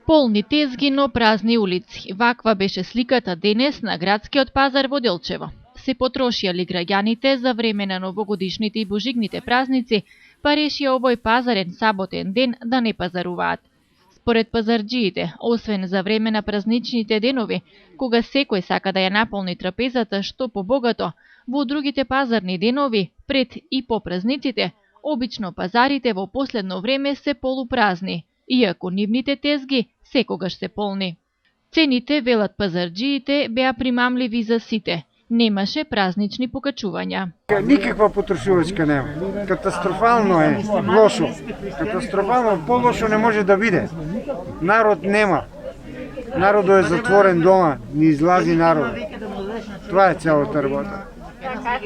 Полни тезги, но празни улици. Ваква беше сликата денес на градскиот пазар во Делчево. Се потрошија ли граѓаните за време на новогодишните и божигните празници, па решија овој пазарен саботен ден да не пазаруваат. Според пазарджиите, освен за време на празничните денови, кога секој сака да ја наполни трапезата што побогато, во другите пазарни денови, пред и по празниците, обично пазарите во последно време се полупразни, иако нивните тезги секогаш се полни. Цените, велат пазарджиите, беа примамливи за сите. Немаше празнични покачувања. Никаква потрошувачка нема. Катастрофално е, лошо. Катастрофално, по-лошо не може да биде. Народ нема. Народот е затворен дома, не излази народ. Това е цялата работа.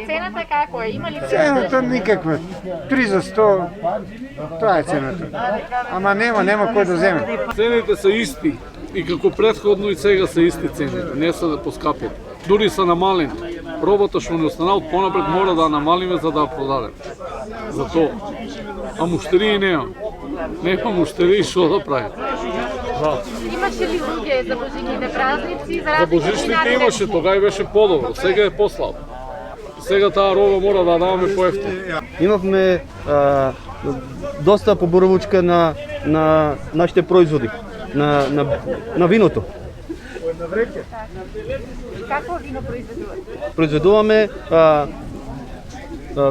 Цената како е? Има ли цената? Никаква. 3 за 100. Това е цената. Ама нема кој да земе. Цените се исти. И како претходно и сега се исти цените. Не се да поскапят. Дури са намалени. Робата што не останал понапред мора да намалиме за да ја продадем. Зато. А муштерии нема. Нема муштерии што да правим. Имаше ли луѓе за божигните празници? За божичните имаше, тогава беше по-добро. Сега е по-слабо. Сега таа роба мора да даваме по-ефтино. Имавме доста поборувачка на нашите производи, на виното. Какво вино произведувате? Произведуваме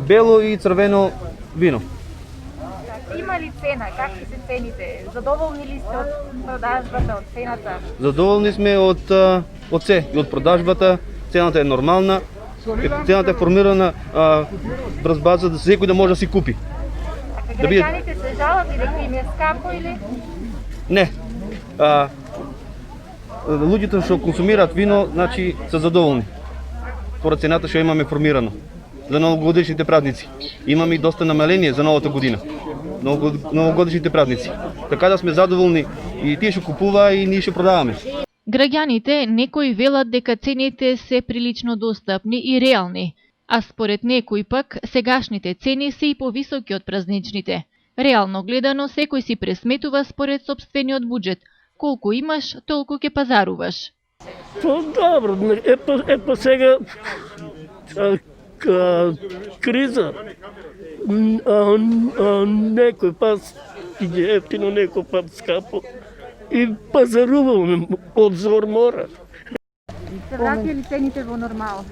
бело и црвено вино. Има ли цена? Какви се цените? Задоволни ли сте од продажбата, од цената? Задоволни сме од се и од продажбата. Цената е нормална. Цената е формирана врз база да секој да може да си купи. Граѓаните се жалат и дека им е скапо или? Не. Луѓето што консумираат вино, значи се задоволни. Според цената што имаме формирано за новогодишните празници. Имаме и доста намаление за новата година. Новогодишните празници. Така да сме задоволни и тие што купува и ние што продаваме. Граѓаните некои велат дека цените се прилично достапни и реални, а според некои пак сегашните цени се и повисоки од празничните. Реално гледано секој си пресметува според сопствениот буџет. Колку имаш, толку ќе пазаруваш. Добро, па сега криза. Некој пат иде ефтино, некој пат скапо. И пазаруваме од зор мора. Се враќаја ли цените во нормал?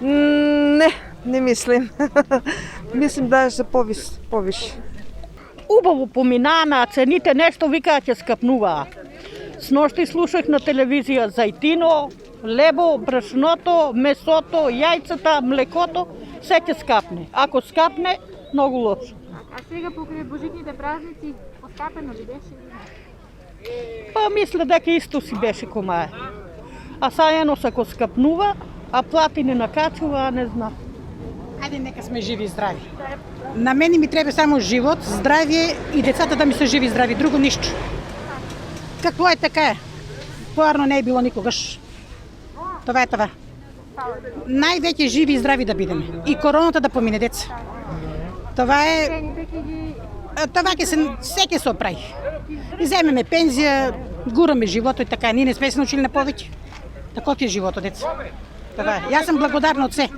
Не мислим. Мислим да се повише. Убаво поминаа, цените нешто викаат ќе скапнуваат. Сношти слушах на телевизија зајтино, лебо, брашното, месото, јајцата, млекото, се ќе скапне. Ако скапне, многу лошо. А сега покрај божигните празници, поскапено ли беше? Па мисля дека исто си беше комае. А сајано ако скапнува, а плати не накачува, не знам. Ајде нека сме живи и здрави. На мене ми треба само живот, здравје и децата да ми се живи и здрави, друго ништо. Какво е така е? Поарно не е било никогаш. Това е това. Највеќе живи и здрави да бидеме. И короната да помине, деца. Това е... Това ќе се оправи. И земеме пензија, гураме животот и така. Ние не сме се научили на повеќе. Таков е животот, деца. Това е. Јас сум благодарна од се.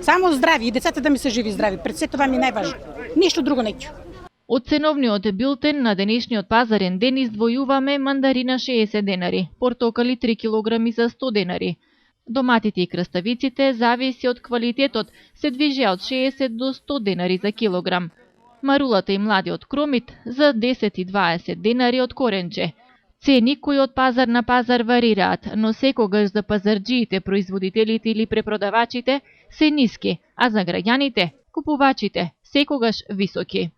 Само здрави и децата да ми се живи и здрави. Пред се това ми е најважно. Ништо друго не ќе. Од ценовниот билтен на денешниот пазарен ден издвојуваме мандарина 60 денари, портокали 3 килограми за 100 денари. Доматите и краставиците, зависи од квалитетот, се движеа од 60 до 100 денари за килограм. Марулата и младиот кромит за 10 и 20 денари од коренче. Цени кои од пазар на пазар варираат, но секогаш за пазарджиите, производителите или препродавачите се ниски, а за граѓаните, купувачите, секогаш високи.